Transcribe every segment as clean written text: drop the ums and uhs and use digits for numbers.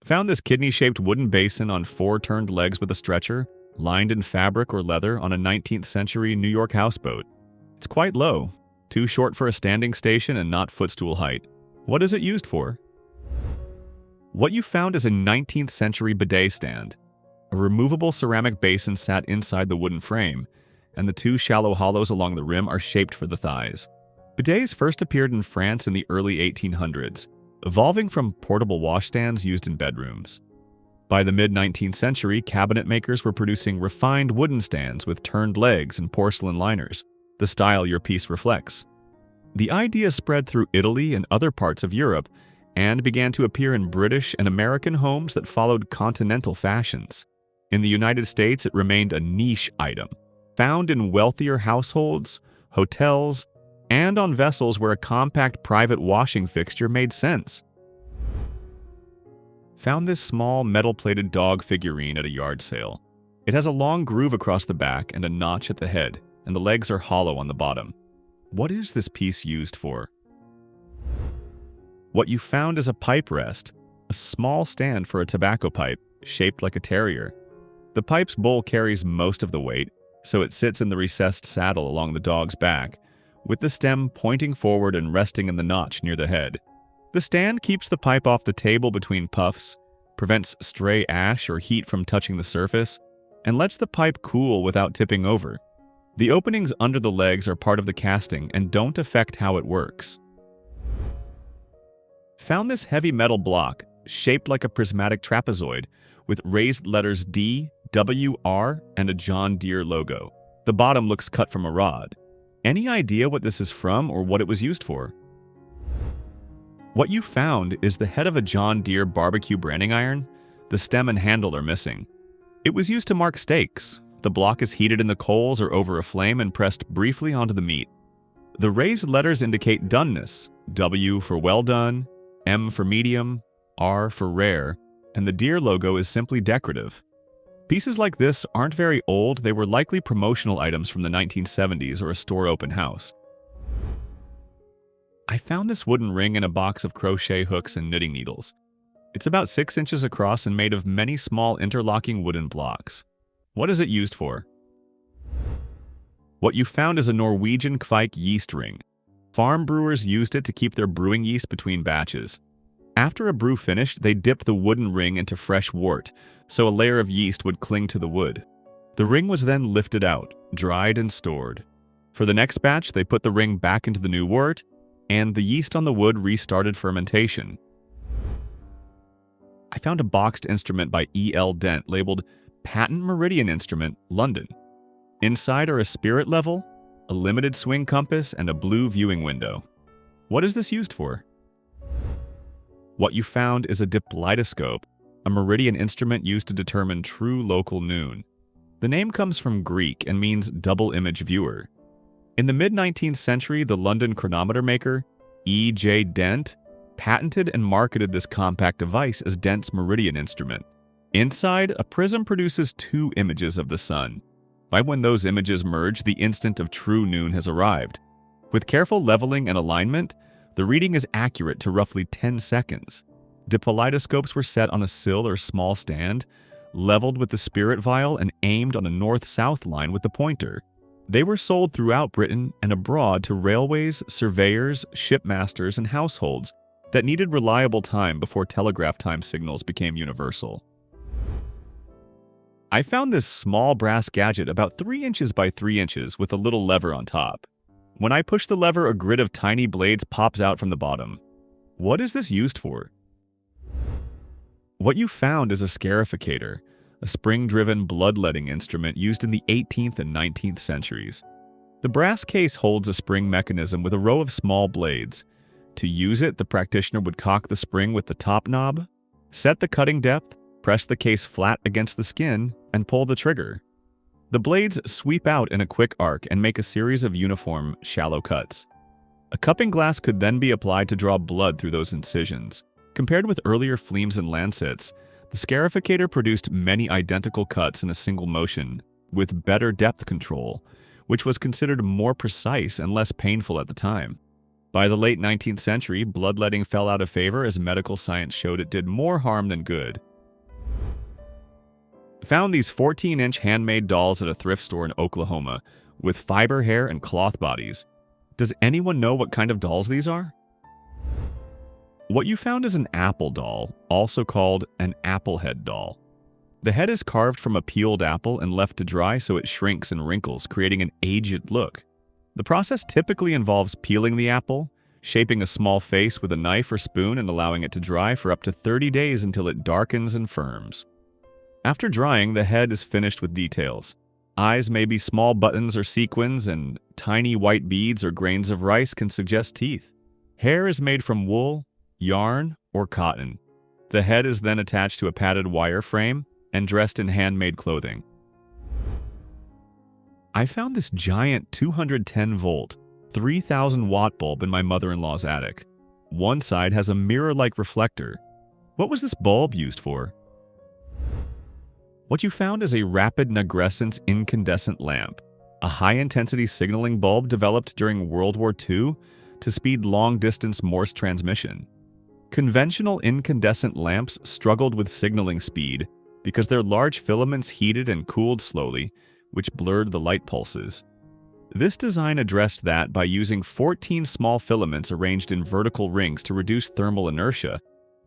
Found this kidney-shaped wooden basin on four turned legs with a stretcher, lined in fabric or leather on a 19th century New York houseboat. It's quite low, too short for a standing station and not footstool height. What is it used for? What you found is a 19th century bidet stand. A removable ceramic basin sat inside the wooden frame, and the two shallow hollows along the rim are shaped for the thighs. Bidets first appeared in France in the early 1800s, evolving from portable washstands used in bedrooms. By the mid-19th century, cabinet makers were producing refined wooden stands with turned legs and porcelain liners, the style your piece reflects. The idea spread through Italy and other parts of Europe and began to appear in British and American homes that followed continental fashions. In the United States, it remained a niche item, found in wealthier households, hotels, and on vessels where a compact private washing fixture made sense. Found this small metal-plated dog figurine at a yard sale. It has a long groove across the back and a notch at the head, and the legs are hollow on the bottom. What is this piece used for? What you found is a pipe rest, a small stand for a tobacco pipe, shaped like a terrier. The pipe's bowl carries most of the weight, so it sits in the recessed saddle along the dog's back, with the stem pointing forward and resting in the notch near the head. The stand keeps the pipe off the table between puffs, prevents stray ash or heat from touching the surface, and lets the pipe cool without tipping over. The openings under the legs are part of the casting and don't affect how it works. Found this heavy metal block, shaped like a prismatic trapezoid, with raised letters D, W, R, and a John Deere logo. The bottom looks cut from a rod. Any idea what this is from or what it was used for? What you found is the head of a John Deere barbecue branding iron. The stem and handle are missing. It was used to mark steaks. The block is heated in the coals or over a flame and pressed briefly onto the meat. The raised letters indicate doneness, W for well done, M for medium, R for rare, and the Deere logo is simply decorative. Pieces like this aren't very old. They were likely promotional items from the 1970s or a store open house. I found this wooden ring in a box of crochet hooks and knitting needles. It's about 6 inches across and made of many small interlocking wooden blocks. What is it used for? What you found is a Norwegian Kvike yeast ring. Farm brewers used it to keep their brewing yeast between batches. After a brew finished, they dipped the wooden ring into fresh wort, so a layer of yeast would cling to the wood. The ring was then lifted out, dried and stored. For the next batch, they put the ring back into the new wort, and the yeast on the wood restarted fermentation. I found a boxed instrument by E.L. Dent labeled Patent Meridian Instrument, London. Inside are a spirit level, a limited swing compass, and a blue viewing window. What is this used for? What you found is a diplitoscope, a meridian instrument used to determine true local noon. The name comes from Greek and means double-image viewer. In the mid-19th century, the London chronometer maker, E.J. Dent, patented and marketed this compact device as Dent's meridian instrument. Inside, a prism produces 2 images of the sun. By when those images merge, the instant of true noon has arrived. With careful leveling and alignment, the reading is accurate to roughly 10 seconds. Dipolitoscopes were set on a sill or small stand, leveled with the spirit vial and aimed on a north-south line with the pointer. They were sold throughout Britain and abroad to railways, surveyors, shipmasters, and households that needed reliable time before telegraph time signals became universal. I found this small brass gadget about 3 inches by 3 inches with a little lever on top. When I push the lever, a grid of tiny blades pops out from the bottom. What is this used for? What you found is a scarificator, a spring-driven bloodletting instrument used in the 18th and 19th centuries. The brass case holds a spring mechanism with a row of small blades. To use it, the practitioner would cock the spring with the top knob, set the cutting depth, press the case flat against the skin, and pull the trigger. The blades sweep out in a quick arc and make a series of uniform, shallow cuts. A cupping glass could then be applied to draw blood through those incisions. Compared with earlier fleams and lancets, the scarificator produced many identical cuts in a single motion, with better depth control, which was considered more precise and less painful at the time. By the late 19th century, bloodletting fell out of favor as medical science showed it did more harm than good. Found these 14-inch handmade dolls at a thrift store in Oklahoma with fiber hair and cloth bodies. Does anyone know what kind of dolls these are? What you found is an apple doll, also called an apple head doll. The head is carved from a peeled apple and left to dry so it shrinks and wrinkles, creating an aged look. The process typically involves peeling the apple, shaping a small face with a knife or spoon and allowing it to dry for up to 30 days until it darkens and firms. After drying, the head is finished with details. Eyes may be small buttons or sequins, and tiny white beads or grains of rice can suggest teeth. Hair is made from wool, yarn, or cotton. The head is then attached to a padded wire frame and dressed in handmade clothing. I found this giant 210-volt, 3,000-watt bulb in my mother-in-law's attic. One side has a mirror-like reflector. What was this bulb used for? What you found is a rapid nagrescence incandescent lamp, a high-intensity signaling bulb developed during World War II to speed long-distance Morse transmission. Conventional incandescent lamps struggled with signaling speed because their large filaments heated and cooled slowly, which blurred the light pulses. This design addressed that by using 14 small filaments arranged in vertical rings to reduce thermal inertia,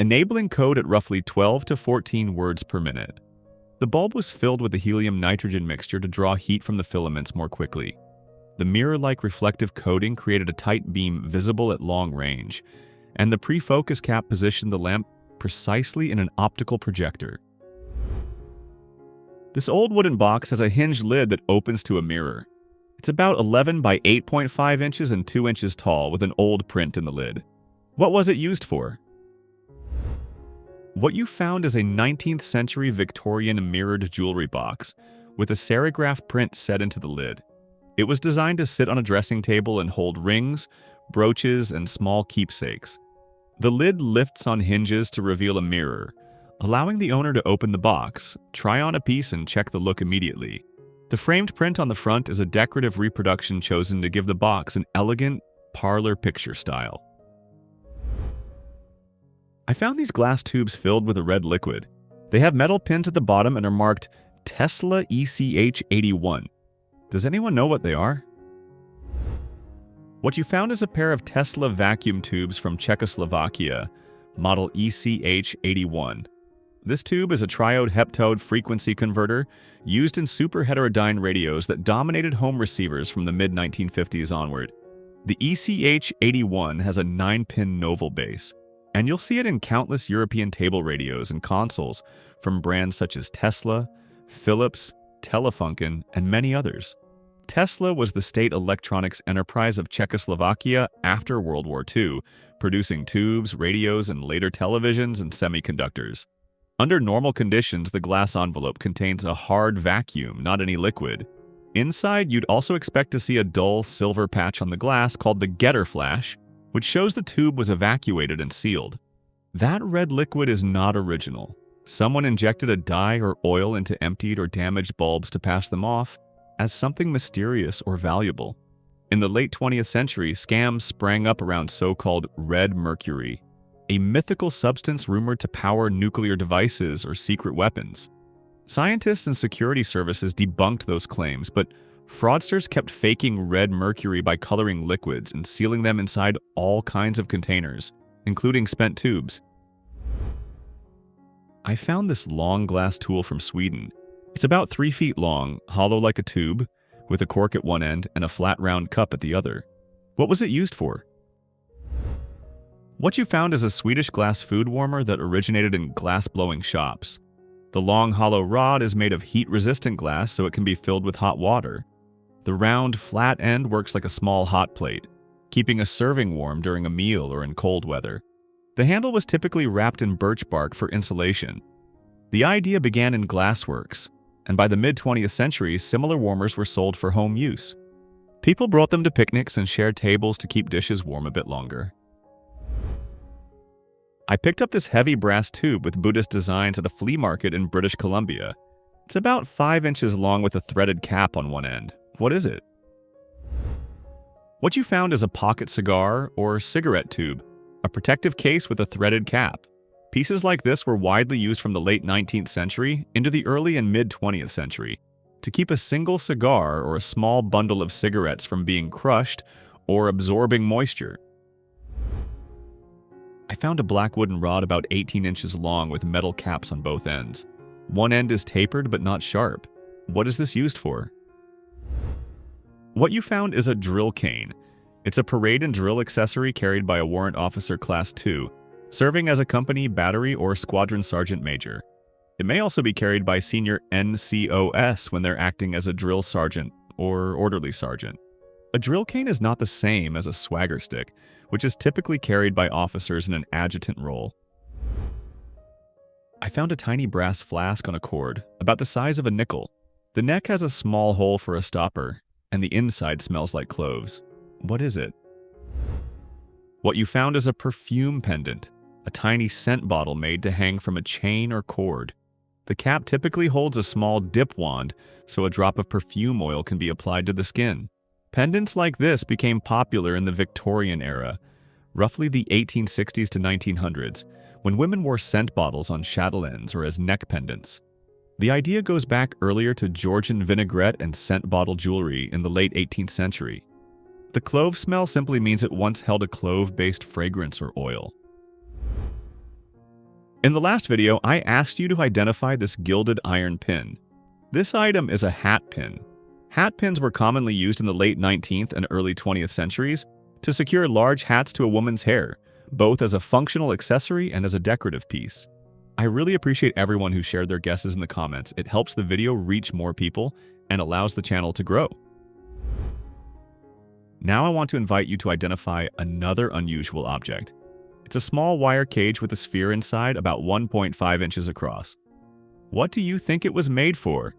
enabling code at roughly 12 to 14 words per minute. The bulb was filled with a helium-nitrogen mixture to draw heat from the filaments more quickly. The mirror-like reflective coating created a tight beam visible at long range, and the pre-focus cap positioned the lamp precisely in an optical projector. This old wooden box has a hinged lid that opens to a mirror. It's about 11 by 8.5 inches and 2 inches tall with an old print in the lid. What was it used for? What you found is a 19th century Victorian mirrored jewelry box with a serigraph print set into the lid. It was designed to sit on a dressing table and hold rings, brooches, and small keepsakes. The lid lifts on hinges to reveal a mirror, allowing the owner to open the box, try on a piece, and check the look immediately. The framed print on the front is a decorative reproduction chosen to give the box an elegant parlor picture style. I found these glass tubes filled with a red liquid. They have metal pins at the bottom and are marked Tesla ECH81. Does anyone know what they are? What you found is a pair of Tesla vacuum tubes from Czechoslovakia, model ECH81. This tube is a triode heptode frequency converter used in super heterodyne radios that dominated home receivers from the mid-1950s onward. The ECH81 has a 9-pin Novel base, and you'll see it in countless European table radios and consoles from brands such as Tesla, Philips, Telefunken, and many others. Tesla was the state electronics enterprise of Czechoslovakia after World War II, producing tubes, radios, and later televisions and semiconductors. Under normal conditions, the glass envelope contains a hard vacuum, not any liquid. Inside, you'd also expect to see a dull silver patch on the glass called the getter flash, which shows the tube was evacuated and sealed. That red liquid is not original. Someone injected a dye or oil into emptied or damaged bulbs to pass them off as something mysterious or valuable. In the late 20th century, scams sprang up around so-called red mercury, a mythical substance rumored to power nuclear devices or secret weapons. Scientists and security services debunked those claims, but fraudsters kept faking red mercury by coloring liquids and sealing them inside all kinds of containers, including spent tubes. I found this long glass tool from Sweden. It's about 3 feet long, hollow like a tube, with a cork at one end and a flat round cup at the other. What was it used for? What you found is a Swedish glass food warmer that originated in glass-blowing shops. The long hollow rod is made of heat-resistant glass so it can be filled with hot water. The round, flat end works like a small hot plate, keeping a serving warm during a meal or in cold weather. The handle was typically wrapped in birch bark for insulation. The idea began in glassworks, and by the mid-20th century, similar warmers were sold for home use. People brought them to picnics and shared tables to keep dishes warm a bit longer. I picked up this heavy brass tube with Buddhist designs at a flea market in British Columbia. It's about 5 inches long with a threaded cap on one end. What is it? What you found is a pocket cigar or cigarette tube, a protective case with a threaded cap. Pieces like this were widely used from the late 19th century into the early and mid-20th century to keep a single cigar or a small bundle of cigarettes from being crushed or absorbing moisture. I found a black wooden rod about 18 inches long with metal caps on both ends. One end is tapered but not sharp. What is this used for? What you found is a drill cane. It's a parade and drill accessory carried by a warrant officer class 2, serving as a company, battery, or squadron sergeant major. It may also be carried by senior NCOS when they're acting as a drill sergeant or orderly sergeant. A drill cane is not the same as a swagger stick, which is typically carried by officers in an adjutant role. I found a tiny brass flask on a cord, about the size of a nickel. The neck has a small hole for a stopper, and the inside smells like cloves. What is it? What you found is a perfume pendant, a tiny scent bottle made to hang from a chain or cord. The cap typically holds a small dip wand, so a drop of perfume oil can be applied to the skin. Pendants like this became popular in the Victorian era, roughly the 1860s to 1900s, when women wore scent bottles on chatelaines or as neck pendants. The idea goes back earlier to Georgian vinaigrette and scent bottle jewelry in the late 18th century. The clove smell simply means it once held a clove-based fragrance or oil. In the last video, I asked you to identify this gilded iron pin. This item is a hat pin. Hat pins were commonly used in the late 19th and early 20th centuries to secure large hats to a woman's hair, both as a functional accessory and as a decorative piece. I really appreciate everyone who shared their guesses in the comments. It helps the video reach more people and allows the channel to grow. Now I want to invite you to identify another unusual object. It's a small wire cage with a sphere inside about 1.5 inches across. What do you think it was made for?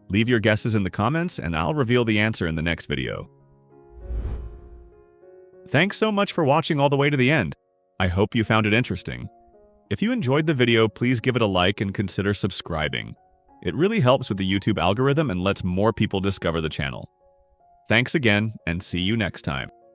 Leave your guesses in the comments and I'll reveal the answer in the next video. Thanks so much for watching all the way to the end. I hope you found it interesting. If you enjoyed the video, please give it a like and consider subscribing. It really helps with the YouTube algorithm and lets more people discover the channel. Thanks again, and see you next time.